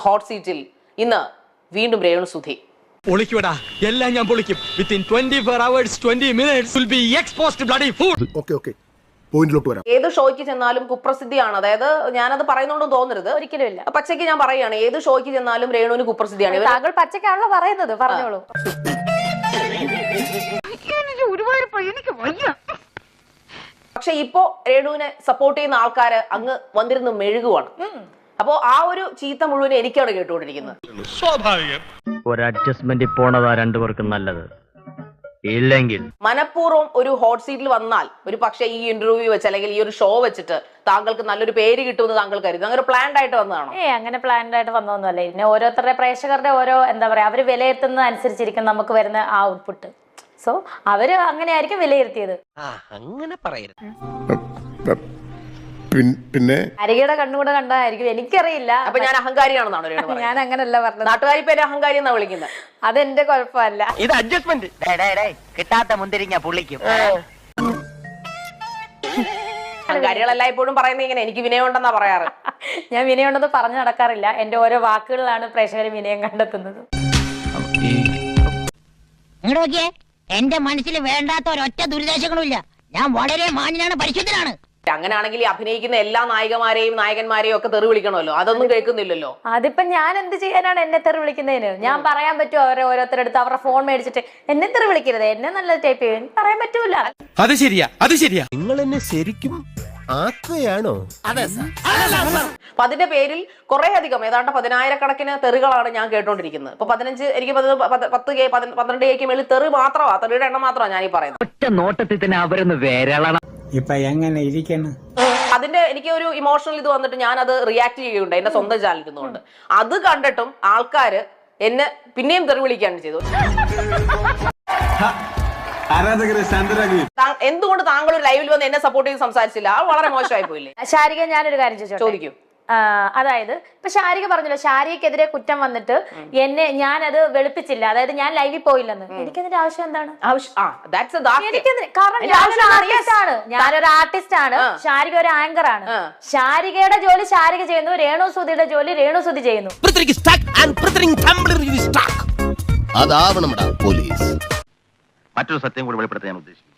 Hot സീറ്റിൽ ഇന്ന് വീണ്ടും രേണുസുധി. പൊളിക്കൂടാ, എല്ലാം ഞാൻ പൊളിക്കും. Within 24 hours 20 minutes will be exposed bloody fool. Okay പോയിന്റിലോട്ട് വരാം. ഏത് ഷോയ്ക്ക് ചെന്നാലും കുപ്രസിദ്ധിയാണ്. അതായത് ഞാനത് പറയുന്നുണ്ടെന്ന് തോന്നരുത്, ഒരിക്കലും ഇല്ല. പച്ചയ്ക്ക് ഞാൻ പറയുകയാണ്, ഏത് ഷോയ്ക്ക് ചെന്നാലും രേണുവിന് കുപ്രസിദ്ധിയാണ്. താങ്കൾ പച്ചക്കാണല്ലോ പറയുന്നത്, പറഞ്ഞോളൂ. പക്ഷെ ഇപ്പോ രേണുവിനെ സപ്പോർട്ട് ചെയ്യുന്ന ആൾക്കാര് അങ്ങ് വന്നിരുന്ന് മെഴുകുവാണ്. അപ്പോ ആ ഒരു ചീത്ത മുഴുവൻ എനിക്കാണ് കേട്ടുകൊണ്ടിരിക്കുന്നത്. സ്വാഭാവികം. ഒരു അഡ്ജസ്റ്റ്മെന്റ് പോണതാ രണ്ടുപേർക്കും നല്ലത്. ഇല്ലെങ്കിൽ മനഃപൂർവ്വം ഒരു ഹോട്ട് സീറ്റിൽ വന്നാൽ ഒരു പക്ഷേ ഈ ഇന്റർവ്യൂ വെച്ച് അല്ലെങ്കിൽ ഈ ഒരു ഷോ വെച്ചിട്ട് താങ്കൾക്ക് നല്ലൊരു പേര് കിട്ടുമെന്ന് താങ്കൾ കരുതി അങ്ങനെ പ്ലാൻഡ് ആയിട്ട് വന്നതാണോ? അങ്ങനെ പ്ലാൻഡ് ആയിട്ട് വന്നൊന്നുമല്ല. പിന്നെ ഓരോരുത്തരുടെ പ്രേക്ഷകരുടെ ഓരോ എന്താ പറയാ, അവര് വിലയിരുത്തുന്നത് അനുസരിച്ചിരിക്കും നമുക്ക് വരുന്ന ആ ഔട്ട്പുട്ട്. സോ അവര് അങ്ങനെയായിരിക്കും വിലയിരുത്തിയത്. അങ്ങനെ പറയരുത്. പിന്നെ അരികയുടെ കണ്ണുകൂടെ കണ്ടായിരിക്കും, എനിക്കറിയില്ല. അപ്പൊ ഞാൻ അഹങ്കാരിയാണെന്നാണോ രേണു പറയുന്നത്? ഞാൻ അങ്ങനല്ല പറഞ്ഞത്. നാട്ടുകാരി പേര് അഹങ്കാരി എന്നാ വിളിക്കുന്നത്. അതെന്റെ കുഴപ്പമല്ല. ഇത് അഡ്ജസ്റ്റ്മെന്റ്. കിട്ടാത്ത മുന്തിരിങ്ങ പുള്ളിക്കും. അഹങ്കാരികളെല്ലാം ഇപ്പോഴും പറയുന്നത് ഇങ്ങനെ എനിക്ക് വിനയം ഉണ്ടെന്നാ പറയാറ്. ഞാൻ വിനയം ഉണ്ടെന്ന് പറഞ്ഞു നടക്കാറില്ല. എന്റെ ഓരോ വാക്കുകളിലാണ് പ്രേക്ഷകർ വിനയം കണ്ടെത്തുന്നത്. എന്റെ മനസ്സിൽ വേണ്ടാത്ത ഒരൊറ്റ ദുരിതാശങ്ങളും ഇല്ല. ഞാൻ വളരെ മാന്യനാണ്, പരിശുദ്ധനാണ്. അങ്ങനെയാണെങ്കിൽ അഭിനയിക്കുന്ന എല്ലാ നായികമാരെയും നായകന്മാരെയും ഒക്കെ തെറി വിളിക്കണമല്ലോ, അതൊന്നും കേൾക്കുന്നില്ലല്ലോ. അതിപ്പോ ഞാൻ എന്ത് ചെയ്യാനാണ് എന്നെ തെറി വിളിക്കുന്നതിന്? ഞാൻ പറയാൻ പറ്റുമോ അവരെ ഓരോരുത്തരെടുത്ത് അവരുടെ ഫോൺ മേടിച്ചിട്ട് എന്നെ തെറി വിളിക്കരുത്, എന്നെ നല്ല ടൈപ്പ് ചെയ്യും പറയാൻ പറ്റൂല. അത് ശരിയാ. നിങ്ങൾ എന്നെ ശരിക്കും ആക്കുകയാണോ? അപ്പൊ അതിന്റെ പേരിൽ കുറെ അധികം ഏതാണ്ട് 10,000-കണക്കിന് തെറികളാണ് ഞാൻ കേട്ടോണ്ടിരിക്കുന്നത്. ഇപ്പൊ 15 എനിക്ക് 12K മേളിൽ തെറി മാത്രമാ, തെറിയുടെ എണ്ണം മാത്രമാണ് ഞാൻ ഈ പറയുന്നത്. ഒറ്റ നോട്ടത്തിൽ തന്നെ അവരൊന്ന് വേരളണം. ഇപ്പൊ എങ്ങനെ ഇരിക്കണം? അതിന്റെ എനിക്ക് ഒരു ഇമോഷണൽ ഇത് വന്നിട്ട് ഞാൻ അത് റിയാക്ട് ചെയ്യുന്നുണ്ട് എന്റെ സ്വന്തം ചാനലിരുന്നുകൊണ്ട്. അത് കണ്ടിട്ടും ആൾക്കാര് എന്നെ പിന്നെയും തെറി വിളിക്കുകയാണ് ചെയ്തു. എന്തുകൊണ്ട് താങ്കൾ ഒരു ലൈവിൽ വന്ന് എന്നെ സപ്പോർട്ട് ചെയ്ത് സംസാരിച്ചില്ല? അത് വളരെ മോശമായി പോയില്ലേ? ശാരിക, ഞാനൊരു കാര്യം ചോദിക്കൂ. അതായത് ഇപ്പൊ ശാരിക പറഞ്ഞല്ലോ, ശാരികക്കെതിരെ കുറ്റം വന്നിട്ട് ഞാനത് വെളുപ്പിച്ചില്ല, അതായത് ഞാൻ ലൈവിൽ പോയില്ലെന്ന്. എനിക്കതിന്റെ ആവശ്യം എന്താണ്? കാരണം ഞാനൊരു ആർട്ടിസ്റ്റ് ആണ്, ശാരിക ഒരു ആങ്കർ ആണ്. ശാരികയുടെ ജോലി ശാരിക ചെയ്യുന്നു, രേണുസുധിയുടെ ജോലി രേണുസുധി ചെയ്യുന്നു. മറ്റൊരു സത്യം കൂടി വെളിപ്പെടുത്താൻ ഞാൻ ഉദ്ദേശിക്കുന്നു.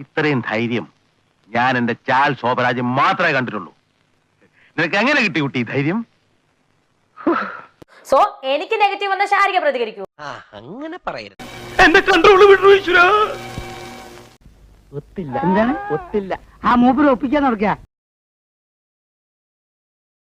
ഇത്രയും ധൈര്യം ഞാൻ എന്റെ ചാൽ ശോഭരാജ് മാത്രമേ കണ്ടിട്ടുള്ളൂ. നിനക്ക് എങ്ങനെ കിട്ടി കുട്ടി ധൈര്യം? സോ എനിക്ക് നെഗറ്റീവ് വന്ന ശാരിക പ്രതികരിക്കൂ. അങ്ങനെ പറയരുത്. എന്റെ കൺട്രോള് വിട്ടു ഈശ്വരാ. ഒത്തില്ല. എന്താണ് ഒത്തില്ല? ആ മൂപ്പര് ഒപ്പിക്കാൻ നടക്കുക.